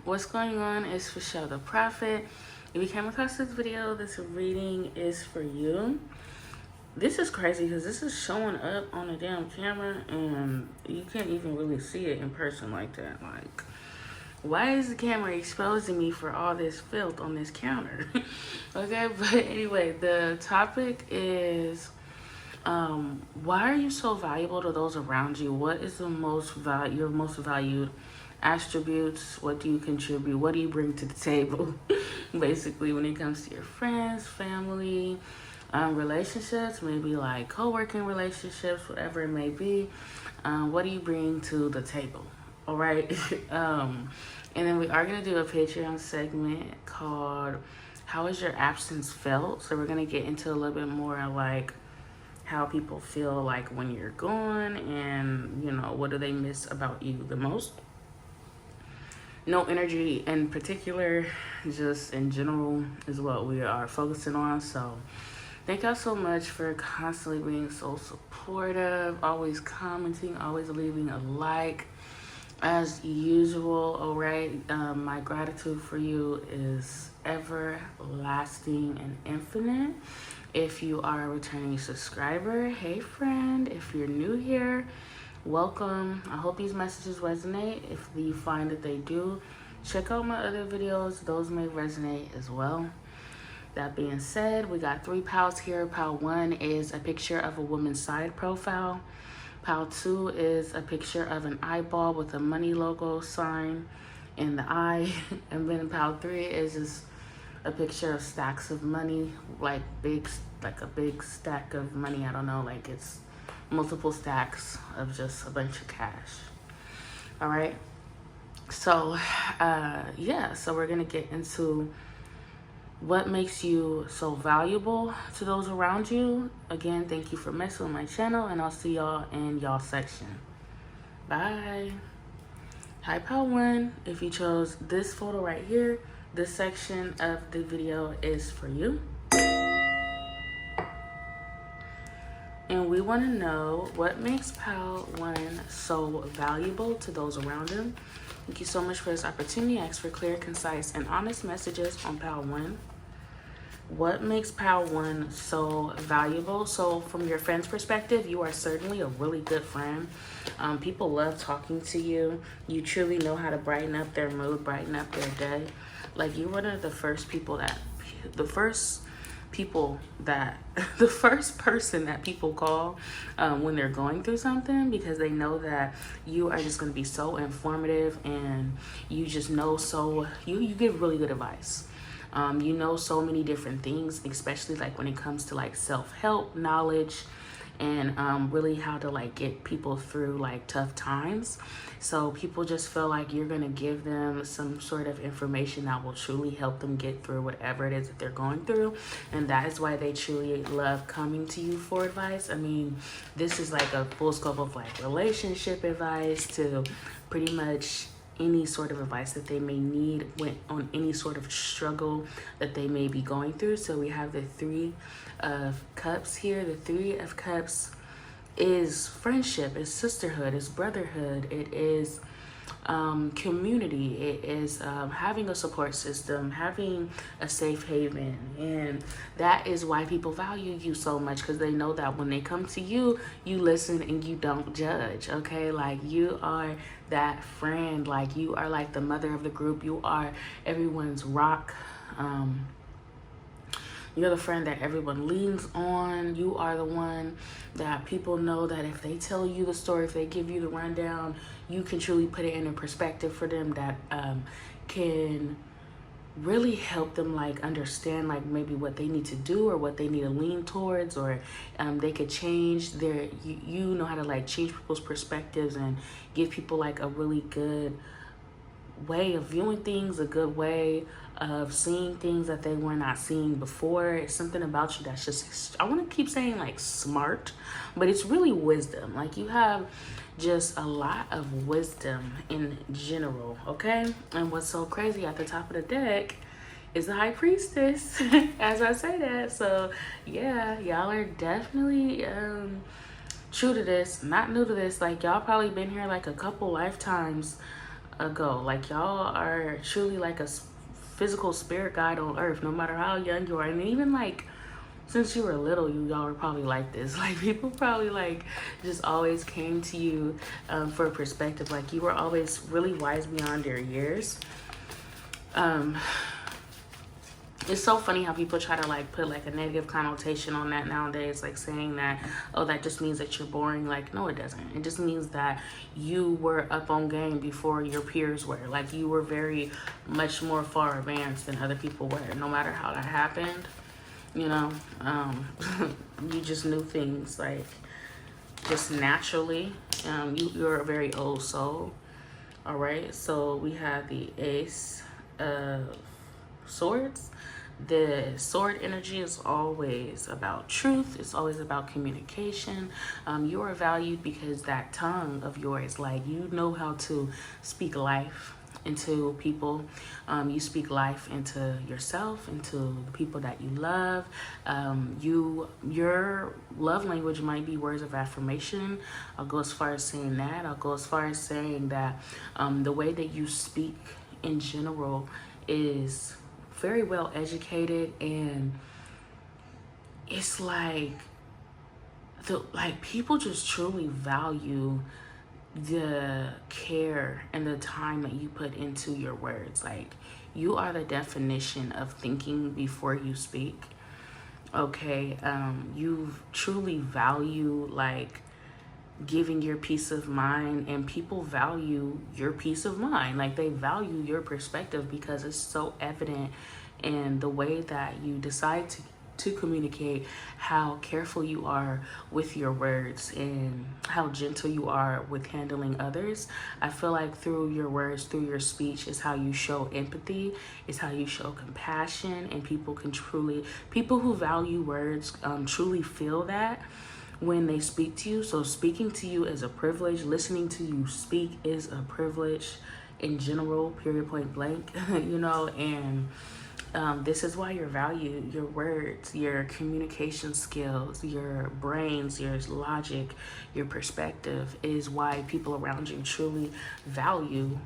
What's going on? It's for show the prophet. If you came across this video, this reading is for you. This is crazy because this is showing up on a damn camera and you can't even really see it in person like that. Like, why is the camera exposing me for all this filth on this counter? Okay, but anyway, the topic is why are you so valuable to those around you? What is the your most valued attributes? What do you contribute? What do you bring to the table? Basically, when it comes to your friends, family, relationships, maybe like co-working relationships, whatever it may be. What do you bring to the table? All right. And then we are going to do a Patreon segment called How Is Your Absence Felt? So we're going to get into a little bit more like how people feel like when you're gone and, you know, what do they miss about you the most? No energy in particular, just in general is what we are focusing on. So thank y'all so much for constantly being so supportive, always commenting, always leaving a like as usual. All right, my gratitude for you is everlasting and infinite. If you are a returning subscriber, hey friend. If you're new here, welcome. I hope these messages resonate. If you find that they do, check out my other videos. Those may resonate as well. That being said, we got 3 piles here. Pile 1 is a picture of a woman's side profile. Pile 2 is a picture of an eyeball with a money logo sign in the eye. And then pile 3 is just a picture of stacks of money, like a big stack of money. I don't know, like it's multiple stacks of just a bunch of cash. All right. So, yeah, so we're going to get into what makes you so valuable to those around you. Again, thank you for messing with my channel, and I'll see y'all in y'all section. Bye. Hi, pile 1. If you chose this photo right here, this section of the video is for you. And we want to know what makes pile 1 so valuable to those around him. Thank you so much for this opportunity. I ask for clear, concise, and honest messages on pile 1. What makes pile 1 so valuable? So from your friend's perspective, you are certainly a really good friend. People love talking to you. You truly know how to brighten up their mood, brighten up their day. Like, you're one of the first people that, the first person that people call when they're going through something, because they know that you are just going to be so informative and you just know you give really good advice. You know so many different things, especially like when it comes to like self-help knowledge and really how to like get people through like tough times. So people just feel like you're gonna give them some sort of information that will truly help them get through whatever it is that they're going through, and that is why they truly love coming to you for advice. I mean, this is like a full scope of like relationship advice to pretty much any sort of advice that they may need on any sort of struggle that they may be going through. So we have the 3 of Cups here. The 3 of Cups is friendship, is sisterhood, is brotherhood, it is community, it is having a support system, having a safe haven. And that is why people value you so much, because they know that when they come to you, you listen and you don't judge. Okay, like you are that friend, like you are like the mother of the group, you are everyone's rock. You're the friend that everyone leans on. You are the one that people know that if they tell you the story, if they give you the rundown, you can truly put it in a perspective for them that can really help them like understand like maybe what they need to do or what they need to lean towards, or they could change their, you know how to like change people's perspectives and give people like a really good way of viewing things, a good way of seeing things that they were not seeing before. It's something about you that's just, I want to keep saying like smart, but it's really wisdom. Like you have just a lot of wisdom in general, okay? And what's so crazy, at the top of the deck is the High Priestess, as I say that. So yeah, y'all are definitely true to this, not new to this. Like y'all probably been here like a couple lifetimes ago. Like, y'all are truly like a physical spirit guide on earth, no matter how young you are. And even like since you were little, y'all were probably like this. Like, people probably like just always came to you for perspective. Like, you were always really wise beyond your years. It's so funny how people try to like put like a negative connotation on that nowadays, like saying that, oh, that just means that you're boring. Like, no, it doesn't. It just means that you were up on game before your peers were. Like, you were very much more far advanced than other people were, no matter how that happened. You know, you just knew things like just naturally. You're a very old soul. All right, so we have the Ace of Swords. The sword energy is always about truth. It's always about communication. You are valued because that tongue of yours, like, you know how to speak life into people. You speak life into yourself, into the people that you love. Your love language might be words of affirmation. I'll go as far as saying that. I'll go as far as saying that the way that you speak in general is very well educated, and it's like people just truly value the care and the time that you put into your words. Like, you are the definition of thinking before you speak. Okay, you truly value like giving your peace of mind, and people value your peace of mind. Like, they value your perspective because it's so evident in the way that you decide to communicate, how careful you are with your words, and how gentle you are with handling others. I feel like through your words, through your speech, is how you show empathy, is how you show compassion, and people who value words truly feel that when they speak to you. So speaking to you is a privilege. Listening to you speak is a privilege in general, period, point blank. You know, and this is why you're valued. Your words, your communication skills, your brains, your logic, your perspective is why people around you truly value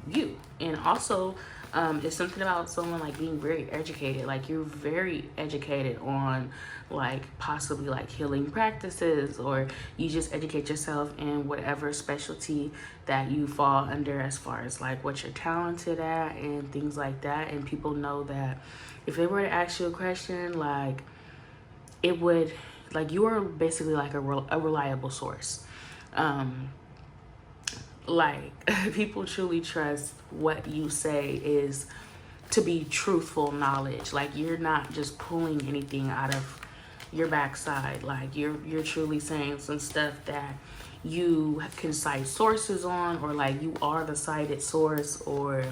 you. And also, it's something about someone like being very educated. Like, you're very educated on like possibly like healing practices, or you just educate yourself in whatever specialty that you fall under, as far as like what you're talented at and things like that. And people know that if they were to ask you a question, like, it would, like, you are basically like a reliable source. Like, people truly trust what you say is to be truthful knowledge. Like, you're not just pulling anything out of your backside. Like, you're truly saying some stuff that you can cite sources on, or like you are the cited source, or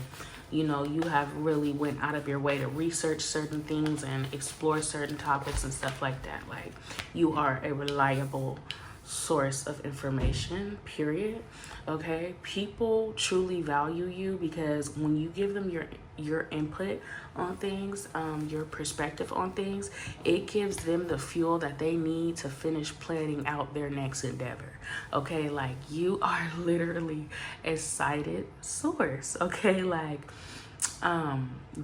you know, you have really went out of your way to research certain things and explore certain topics and stuff like that. Like, you are a reliable source of information, period. Okay, people truly value you because when you give them your input on things, your perspective on things, it gives them the fuel that they need to finish planning out their next endeavor. Okay, like, you are literally a cited source. Okay, like,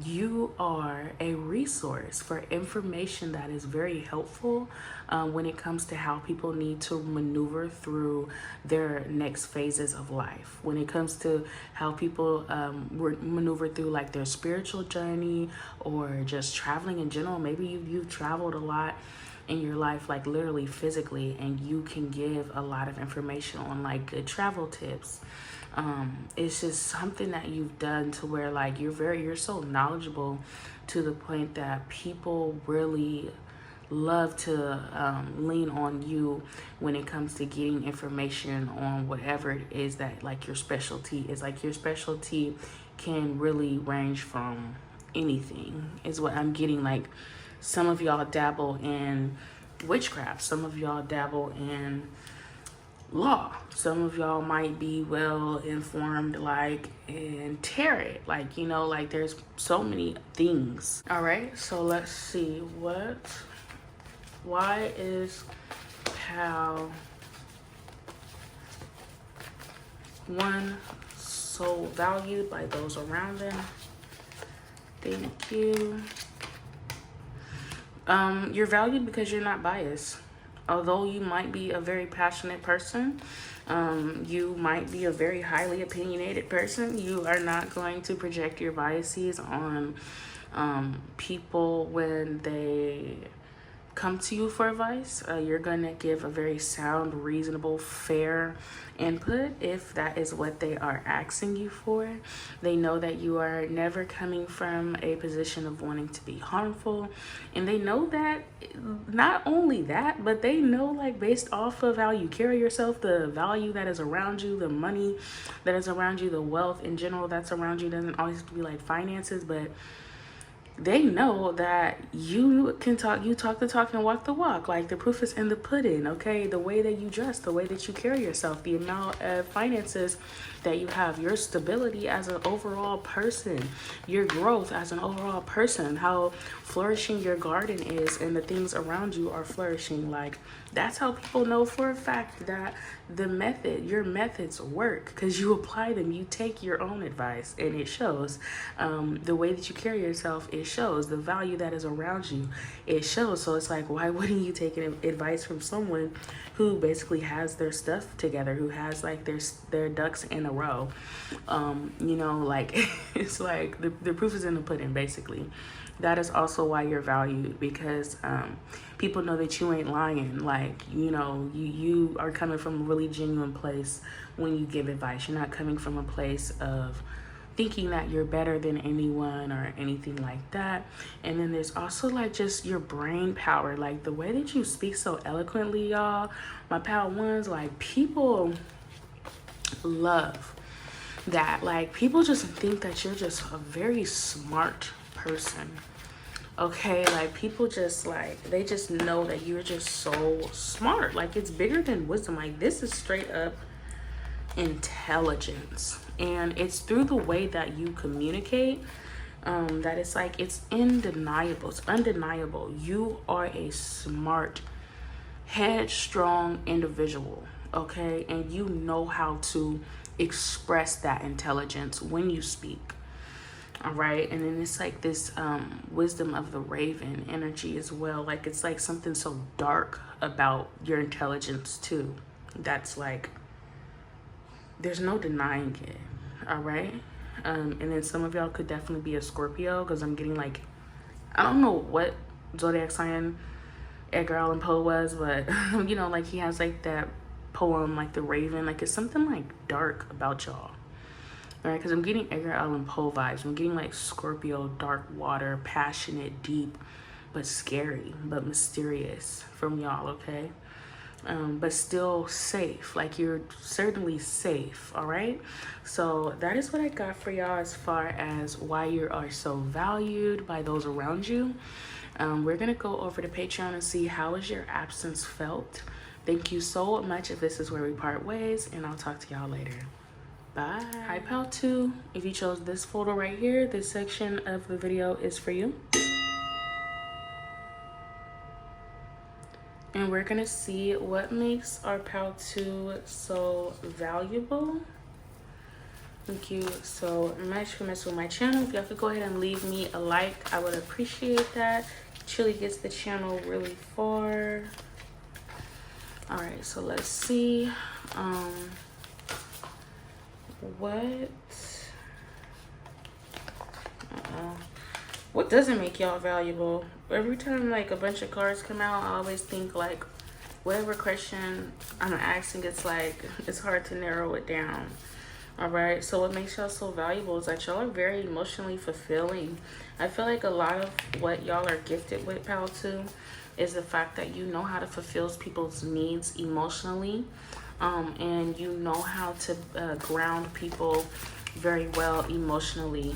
you are a resource for information that is very helpful when it comes to how people need to maneuver through their next phases of life. When it comes to how people maneuver through like their spiritual journey, or just traveling in general. Maybe you've traveled a lot in your life, like literally physically, and you can give a lot of information on like good travel tips. It's just something that you've done to where like you're so knowledgeable to the point that people really love to lean on you when it comes to getting information on whatever it is that like your specialty is. Like, your specialty can really range from anything, is what I'm getting. Like, some of y'all dabble in witchcraft, some of y'all dabble in law, some of y'all might be well informed like in tarot. Like, you know, like, there's so many things. All right, so let's see, why is how one so valued by those around them. Thank you. You're valued because you're not biased. Although you might be a very passionate person, you might be a very highly opinionated person, you are not going to project your biases on people when they come to you for advice. You're going to give a very sound, reasonable, fair input if that is what they are asking you for. They know that you are never coming from a position of wanting to be harmful, and they know that. Not only that, but they know, like, based off of how you carry yourself, the value that is around you, the money that is around you, the wealth in general that's around you. Doesn't always have to be like finances, but they know that you can talk, you talk the talk and walk the walk. Like, the proof is in the pudding, okay? The way that you dress, the way that you carry yourself, the amount of finances that you have, your stability as an overall person, your growth as an overall person, how flourishing your garden is and the things around you are flourishing. Like, that's how people know for a fact that your methods work, because you apply them. You take your own advice and it shows. The way that you carry yourself, it shows. The value that is around you, it shows. So it's like, why wouldn't you take advice from someone who basically has their stuff together, who has like their ducks in a row? You know, like, it's like the proof is in the pudding, basically. That is also why you're valued, because people know that you ain't lying. Like, you know, you are coming from a really genuine place when you give advice. You're not coming from a place of thinking that you're better than anyone or anything like that. And then there's also like just your brain power, like the way that you speak so eloquently, y'all. My pal ones, like, people love that. Like, people just think that you're just a very smart person, okay? Like, people just, like, they just know that you're just so smart. Like, it's bigger than wisdom. Like, this is straight up intelligence, and it's through the way that you communicate that it's like, it's undeniable. It's undeniable. You are a smart, headstrong individual, okay? And you know how to express that intelligence when you speak. All right. And then it's like this wisdom of the raven energy as well. Like, it's like something so dark about your intelligence too. That's like, there's no denying it. All right. And then some of y'all could definitely be a Scorpio, because I'm getting like, I don't know what zodiac sign Edgar Allan Poe was, but you know, like, he has like that poem, like the raven. Like, it's something like dark about y'all. All right, because I'm getting Edgar Allan Poe vibes. I'm getting like Scorpio, dark water, passionate, deep, but scary, but mysterious from y'all, okay? But still safe. Like, you're certainly safe, all right? So that is what I got for y'all as far as why you are so valued by those around you. We're going to go over to Patreon and see how is your absence felt. Thank you so much if this is where we part ways, and I'll talk to y'all later. Bye. Hi, pal 2. If you chose this photo right here, this section of the video is for you. And we're gonna see what makes our pal 2 so valuable. Thank you so much for messing with my channel. If y'all could go ahead and leave me a like, I would appreciate that. It truly gets the channel really far. All right, so let's see. What doesn't make y'all valuable? Every time like a bunch of cards come out, I always think like whatever question I'm asking, it's like, it's hard to narrow it down. All right, so what makes y'all so valuable is that y'all are very emotionally fulfilling. I feel like a lot of what y'all are gifted with, pal 2, is the fact that you know how to fulfill people's needs emotionally. And you know how to ground people very well emotionally.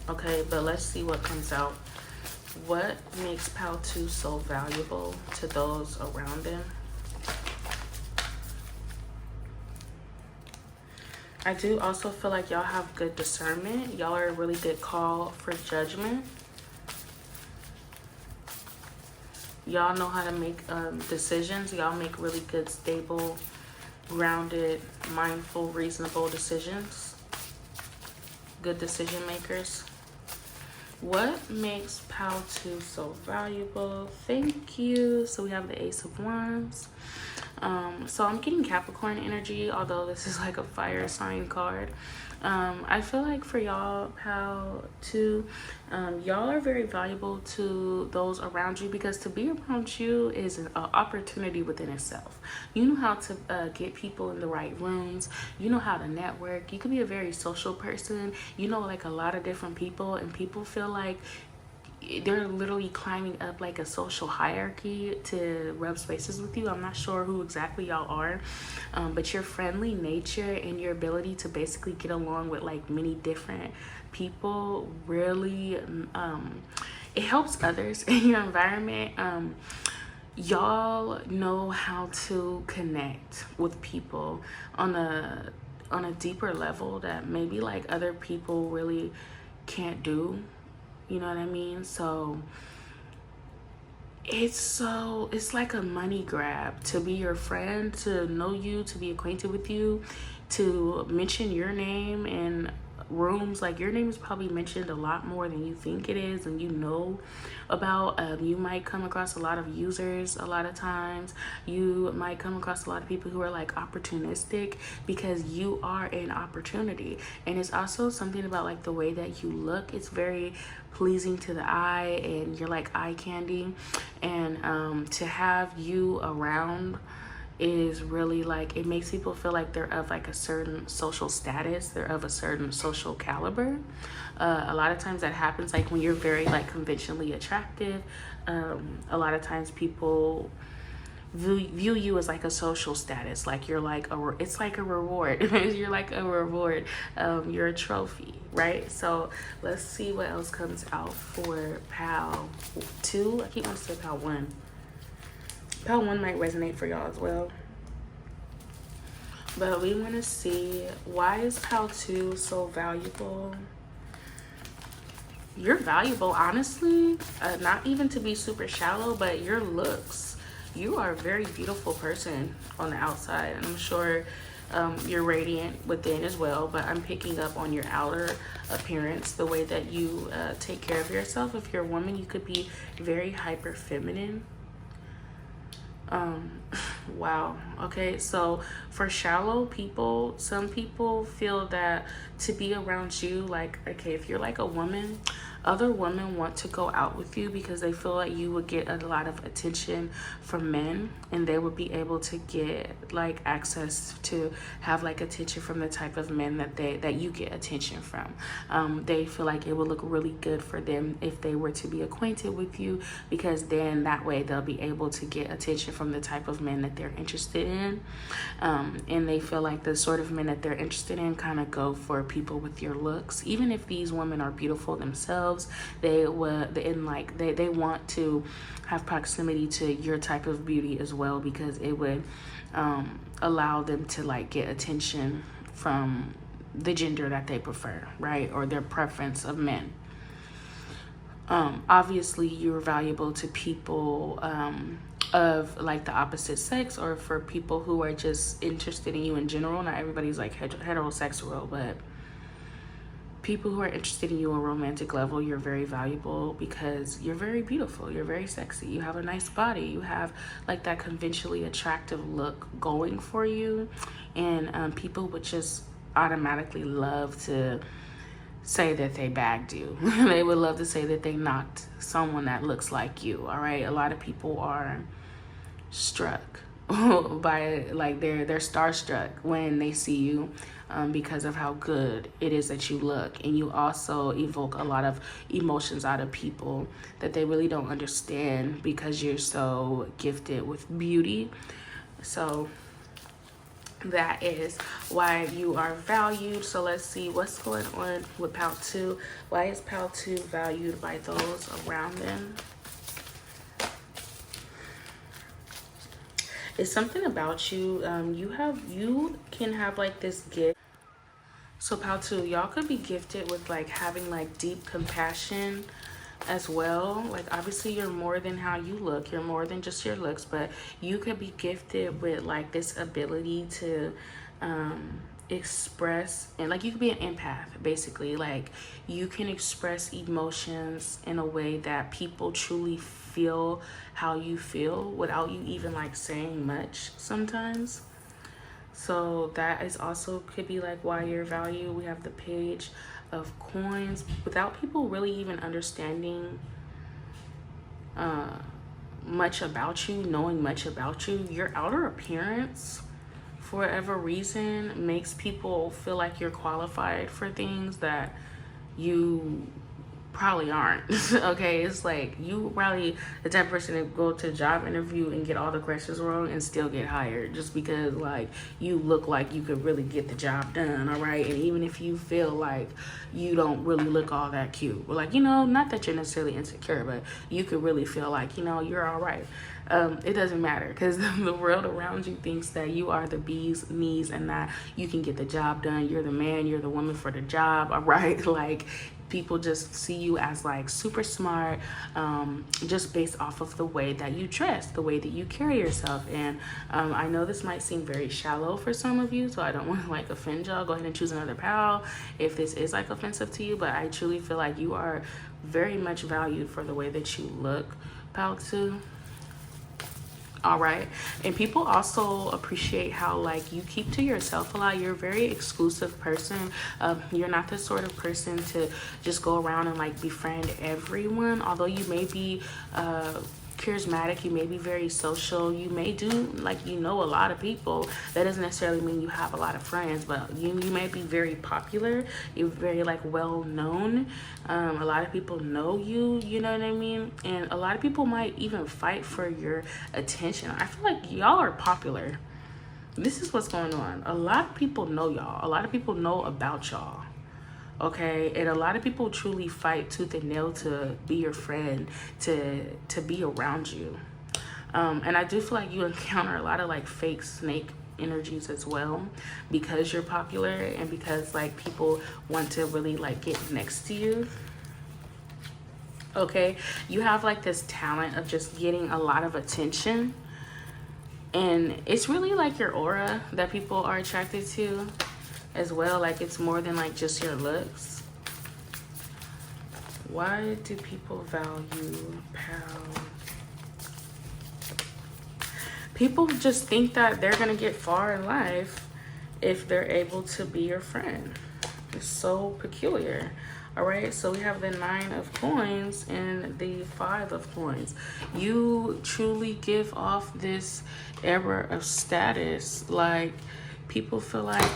Okay, but let's see what comes out. What makes pal 2 so valuable to those around them? I do also feel like y'all have good discernment. Y'all are a really good call for judgment. Y'all know how to make decisions. Y'all make really good, stable, grounded, mindful, reasonable decisions. good decision makers. What makes Pal 2 so valuable? Thank you. So we have the Ace of Wands. So I'm getting Capricorn energy, although this is like a fire sign card. I feel like for y'all, Pal 2, y'all are very valuable to those around you, because to be around you is an opportunity within itself. You know how to get people in the right rooms. You know how to network. You can be a very social person. You know, like a lot of different people, and people feel like they're literally climbing up like a social hierarchy to rub spaces with you. I'm not sure who exactly y'all are, but your friendly nature and your ability to basically get along with like many different people really it helps others in your environment. Y'all know how to connect with people on a deeper level that maybe like other people really can't do. You know what I mean? So it's like a money grab to be your friend, to know you, to be acquainted with you, to mention your name in rooms. Like your name is probably mentioned a lot more than you think it is and you know about. You might come across a lot of users. A lot of times you might come across a lot of people who are like opportunistic, because you are an opportunity. And it's also something about like the way that you look. It's very pleasing to the eye, and you're like eye candy. And to have you around is really like, it makes people feel like they're of like a certain social status, they're of a certain social caliber. A lot of times that happens like when you're very like conventionally attractive. A lot of times people view you as like a social status, like you're like it's like a reward. You're like a reward. You're a trophy, right? So let's see what else comes out for Pal 2. I keep wanting to say Pal 1. Pal 1 might resonate for y'all as well, but we want to see, why is Pal 2 so valuable? You're valuable, honestly, not even to be super shallow, but your looks. You are a very beautiful person on the outside, and I'm sure you're radiant within as well, but I'm picking up on your outer appearance, the way that you take care of yourself. If you're a woman, you could be very hyper feminine. Wow. Okay, so for shallow people, some people feel that to be around you, like, okay, if you're like a woman, other women want to go out with you because they feel like you would get a lot of attention from men, and they would be able to get like access to have like attention from the type of men that you get attention from. They feel like it would look really good for them if they were to be acquainted with you, because then that way they'll be able to get attention from the type of men that they're interested in. And they feel like the sort of men that they're interested in kind of go for people with your looks. Even if these women are beautiful themselves, they want to have proximity to your type of beauty as well, because it would allow them to like get attention from the gender that they prefer, right? Or their preference of men. Obviously you're valuable to people of like the opposite sex, or for people who are just interested in you in general. Not everybody's like heterosexual, but people who are interested in you on a romantic level, you're very valuable because you're very beautiful, you're very sexy, you have a nice body, you have like that conventionally attractive look going for you. And people would just automatically love to say that they bagged you. They would love to say that they knocked someone that looks like you. All right, a lot of people are struck by like they're starstruck when they see you, because of how good it is that you look. And you also evoke a lot of emotions out of people that they really don't understand, because you're so gifted with beauty. So that is why you are valued. So let's see what's going on with Pal 2. Why is Pal 2 valued by those around them? It's something about you. You can have like this gift. So Pal 2, y'all could be gifted with like having like deep compassion as well. Like obviously you're more than how you look, you're more than just your looks, but you could be gifted with like this ability to express, and like you could be an empath basically. Like you can express emotions in a way that people truly feel how you feel without you even like saying much sometimes. So that is also could be like why your value. We have the page of coins. Without people really even understanding much about you, knowing much about you, your outer appearance for whatever reason makes people feel like you're qualified for things that you probably aren't. Okay, it's like you probably the type of person to go to a job interview and get all the questions wrong and still get hired just because like you look like you could really get the job done. All right, and even if you feel like you don't really look all that cute, or like, you know, not that you're necessarily insecure, but you could really feel like, you know, you're all right. It doesn't matter because the world around you thinks that you are the bee's knees and that you can get the job done. You're the man, you're the woman for the job. All right, like people just see you as like super smart, just based off of the way that you dress, the way that you carry yourself. And I know this might seem very shallow for some of you, so I don't want to like offend y'all. Go ahead and choose another pal if this is like offensive to you, but I truly feel like you are very much valued for the way that you look, pal 2. All right, and people also appreciate how like you keep to yourself a lot. You're a very exclusive person. You're not the sort of person to just go around and like befriend everyone. Although you may be charismatic, you may be very social, you may do like, you know, a lot of people. That doesn't necessarily mean you have a lot of friends, but you may be very popular. You're very like well known. A lot of people know you, you know what I mean? And a lot of people might even fight for your attention. I feel like y'all are popular. This is what's going on. A lot of people know y'all. A lot of people know about y'all. Okay, and a lot of people truly fight tooth and nail to be your friend, to be around you. And I do feel like you encounter a lot of like fake snake energies as well because you're popular and because like people want to really like get next to you. Okay, you have like this talent of just getting a lot of attention, and it's really like your aura that people are attracted to as well. Like it's more than like just your looks. Why do people value pal? People just think that they're gonna get far in life if they're able to be your friend. It's so peculiar. All right, so we have the 9 of coins and the 5 of coins. You truly give off this era of status. Like people feel like,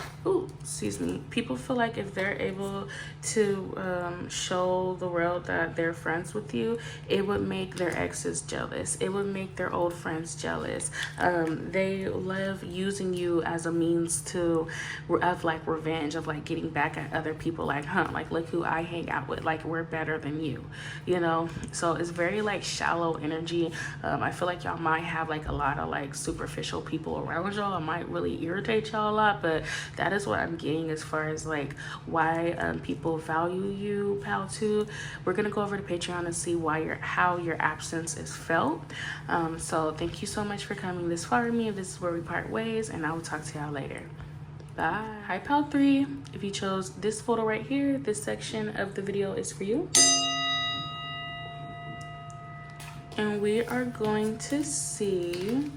people feel like if they're able to show the world that they're friends with you, it would make their exes jealous. It would make their old friends jealous. They love using you as a means of like revenge, of like getting back at other people. Like, like look who I hang out with. Like we're better than you, you know? So it's very like shallow energy. I feel like y'all might have like a lot of like superficial people around y'all. It might really irritate y'all a lot, but that is what I'm getting as far as like why people value you, pal 2. We're gonna go over to Patreon and see how your absence is felt. So thank you so much for coming this far with me. This is where we part ways, and I will talk to y'all later. Bye. Hi pal 3. If you chose this photo right here, this section of the video is for you. And we are going to see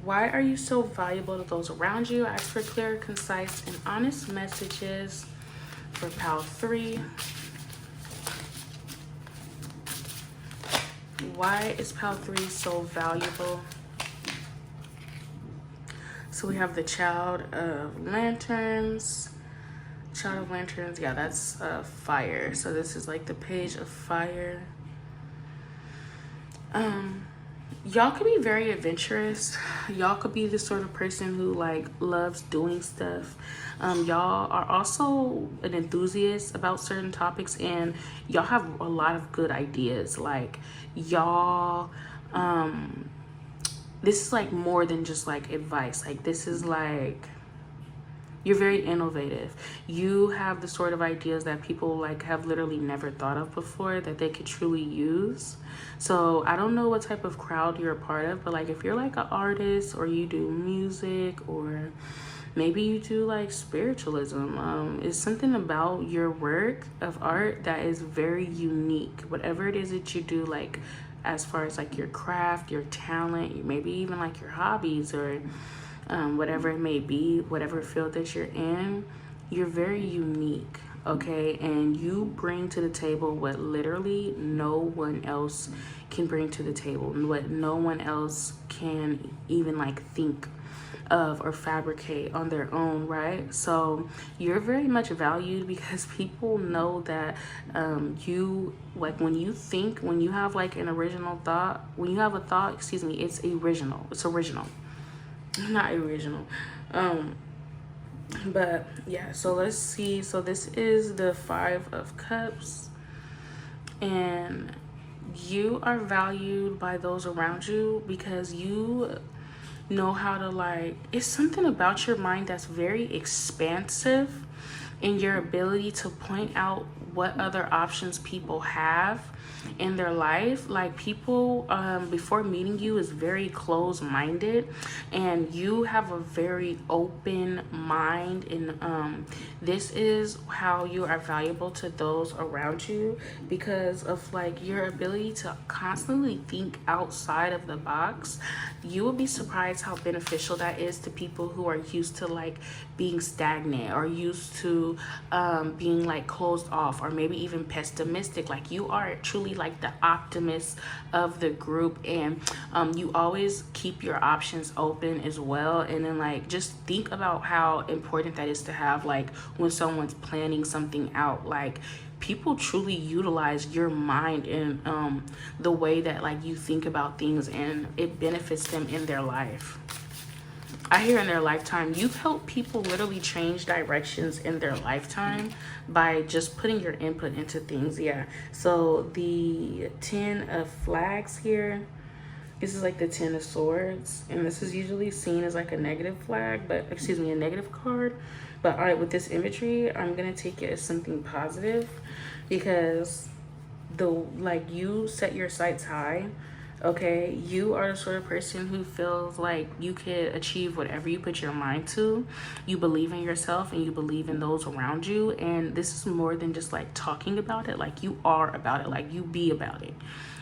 why are you so valuable to those around you? Ask for clear, concise, and honest messages for pal 3. Why is pal 3 so valuable? So we have the Child of Lanterns. Child of Lanterns, yeah, that's fire. So this is like the Page of Fire. Y'all could be very adventurous. Y'all could be the sort of person who like loves doing stuff. Y'all are also an enthusiast about certain topics, and y'all have a lot of good ideas. Like y'all, this is like more than just like advice. Like this is like, you're very innovative. You have the sort of ideas that people like have literally never thought of before that they could truly use. So I don't know what type of crowd you're a part of, but like if you're like an artist or you do music or Maybe you do like spiritualism. It's something about your work of art that is very unique. Whatever it is that you do, like as far as like your craft, your talent, maybe even like your hobbies or whatever it may be, whatever field that you're in, you're very unique, okay? And you bring to the table what literally no one else can bring to the table, what no one else can even like think of or fabricate on their own, right? So you're very much valued because people know that you, like when you think, when you have like an original thought, when you have a thought, excuse me, it's original. It's original, not original. But yeah, so let's see. So this is the 5 of Cups, and you are valued by those around you because you know how to, like, it's something about your mind that's very expansive in your ability to point out what other options people have in their life. Like people before meeting you is very closed-minded, and you have a very open mind, and this is how you are valuable to those around you because of like your ability to constantly think outside of the box. You will be surprised how beneficial that is to people who are used to like being stagnant or used to being like closed off or maybe even pessimistic. Like you are truly like the optimist of the group, and you always keep your options open as well. And then like just think about how important that is to have, like when someone's planning something out, like people truly utilize your mind and the way that like you think about things, and it benefits them in their life. I hear in their lifetime, you've helped people literally change directions in their lifetime by just putting your input into things. Yeah. So the 10 of Flags here, this is like the 10 of Swords, and this is usually seen as like a negative flag, but excuse me, a negative card. But all right, with this imagery, I'm gonna take it as something positive because like you set your sights high. Okay, you are the sort of person who feels like you can achieve whatever you put your mind to. You believe in yourself and you believe in those around you, and this is more than just like talking about it. Like you are about it, like you be about it.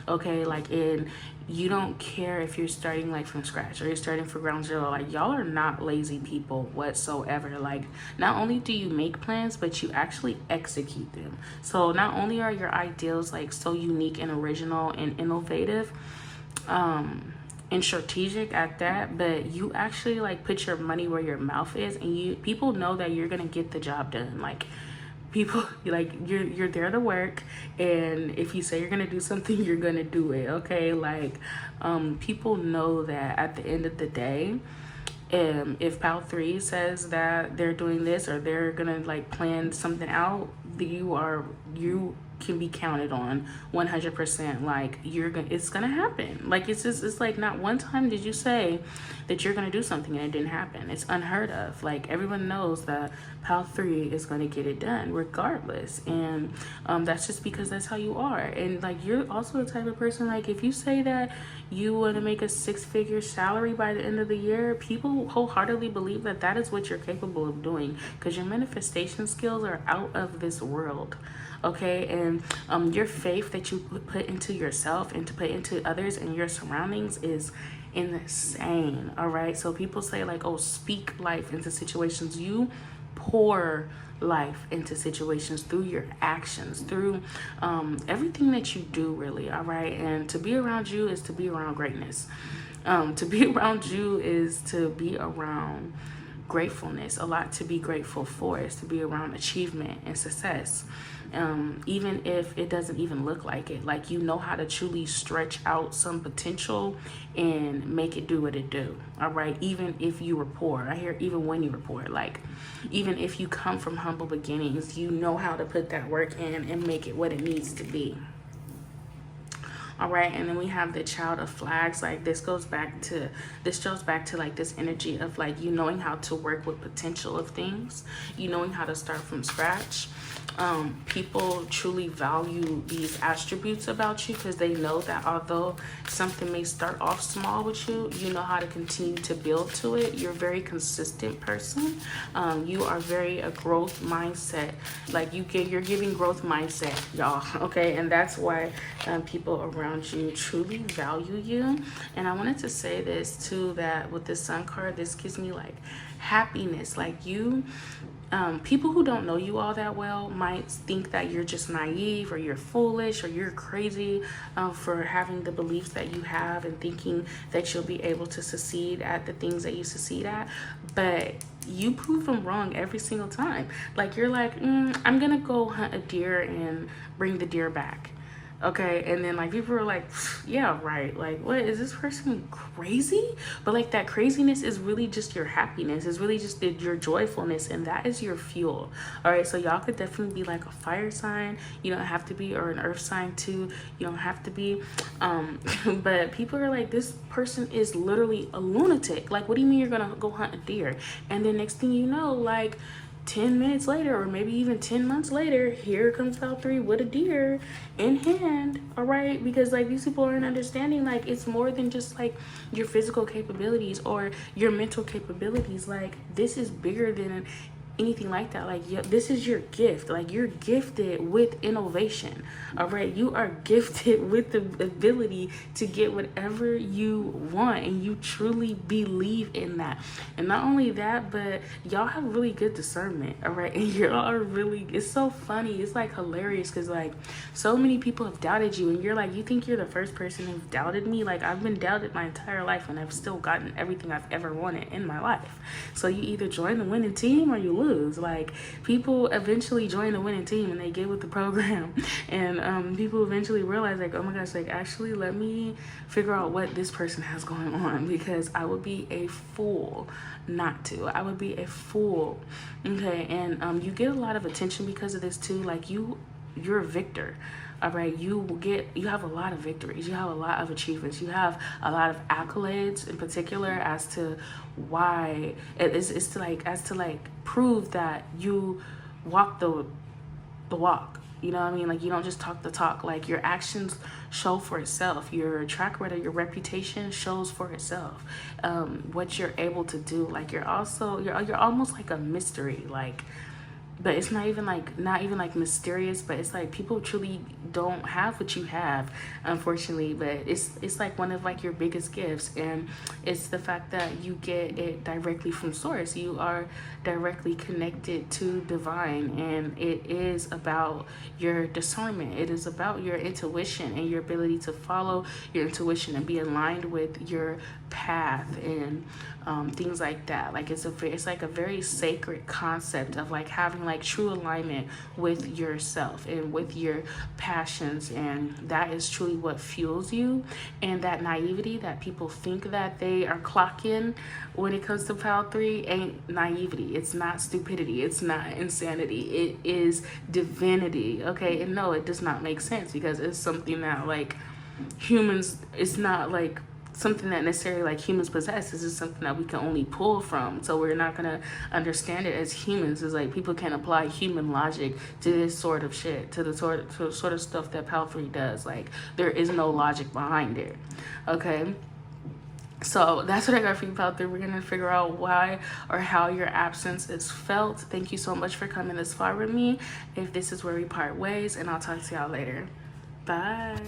Okay, like, and you don't care if you're starting like from scratch or you're starting for ground zero. Like y'all are not lazy people whatsoever. Like not only do you make plans, but you actually execute them. So not only are your ideals like so unique and original and innovative, and strategic at that, but you actually like put your money where your mouth is, and people know that you're gonna get the job done. Like people, like you're there to work, and if you say you're gonna do something, you're gonna do it. Okay, like people know that at the end of the day, if Pal 3 says that they're doing this or they're gonna like plan something out, you can be counted on 100%. Like it's gonna happen. Like it's like not one time did you say that you're gonna do something and it didn't happen. It's unheard of. Like everyone knows that Pal 3 is gonna get it done regardless, and that's just because that's how you are. And like you're also the type of person, like if you say that you want to make a 6-figure salary by the end of the year, people wholeheartedly believe that that is what you're capable of doing because your manifestation skills are out of this world. Okay, and your faith that you put into yourself and to put into others and your surroundings is insane. All right, so people say like, oh, speak life into situations. You pour life into situations through your actions, through everything that you do, really. All right, and to be around you is to be around greatness. To be around you is to be around gratefulness. A lot to be grateful for is to be around achievement and success. Even if it doesn't even look like it, like you know how to truly stretch out some potential and make it do what it do. All right, even if you were poor, I hear even when you were poor, like even if you come from humble beginnings, you know how to put that work in and make it what it needs to be. All right, and then we have the Child of Flags. Like this shows back to like this energy of like you knowing how to work with potential of things, you knowing how to start from scratch. People truly value these attributes about you because they know that although something may start off small with you, you know how to continue to build to it. You're a very consistent person. You are very a growth mindset. Like you're giving growth mindset, y'all. Okay, and that's why people around you truly value you. And I wanted to say this too, that with the Sun card, this gives me like happiness. Like you. People who don't know you all that well might think that you're just naive or you're foolish or you're crazy for having the beliefs that you have and thinking that you'll be able to succeed at the things that you succeed at. But you prove them wrong every single time. Like you're like, I'm gonna go hunt a deer and bring the deer back. Okay, and then like people are like, yeah, right, like what is this person crazy? But like that craziness is really just your happiness, is really just your joyfulness, and that is your fuel. All right, so y'all could definitely be like a fire sign, you don't have to be, or an earth sign too, you don't have to be. But people are like, this person is literally a lunatic. Like, what do you mean you're gonna go hunt a deer? And then next thing you know, like 10 minutes later, or maybe even 10 months later, here comes Valkyrie with a deer in hand. All right, because like these people aren't understanding, like it's more than just like your physical capabilities or your mental capabilities. Like this is bigger than anything like that. Like this is your gift. Like you're gifted with innovation. All right, you are gifted with the ability to get whatever you want, and you truly believe in that. And not only that, but y'all have really good discernment. All right, and y'all are really, it's so funny, it's like hilarious because like so many people have doubted you, and you're like, you think you're the first person who's doubted me? Like I've been doubted my entire life, and I've still gotten everything I've ever wanted in my life. So you either join the winning team or you lose. Like people eventually join the winning team and they get with the program, and people eventually realize like, oh my gosh, like actually let me figure out what this person has going on, because I would be a fool not to. I would be a fool. Okay, and you get a lot of attention because of this too. Like you're a victor. All right, you have a lot of victories, you have a lot of achievements, you have a lot of accolades in particular as to why it's to prove that you walk the walk. You know what I mean? Like you don't just talk the talk. Like your actions show for itself. Your track record, your reputation shows for itself. What you're able to do. Like you're almost like a mystery. Like, but it's not even like mysterious, but it's like people truly don't have what you have, unfortunately. But it's like one of like your biggest gifts, and it's the fact that you get it directly from source. You are directly connected to divine, and it is about your discernment. It is about your intuition and your ability to follow your intuition and be aligned with your path and things like that. Like it's like a very sacred concept of like having like true alignment with yourself and with your passions, and that is truly what fuels you. And that naivety that people think that they are clocking when it comes to Pal 3 ain't naivety. It's not stupidity. It's not insanity. It is divinity. Okay, and no, it does not make sense because it's something that like humans, it's not like something that necessarily like humans possess. This is something that we can only pull from, so we're not gonna understand it as humans. It's like people can't apply human logic to this sort of shit, to the sort of stuff that Pal 3 does. Like there is no logic behind it. Okay, so that's what I got for you, Pal 3. We're gonna figure out why or how your absence is felt. Thank you so much for coming this far with me. If this is where we part ways, and I'll talk to y'all later. Bye.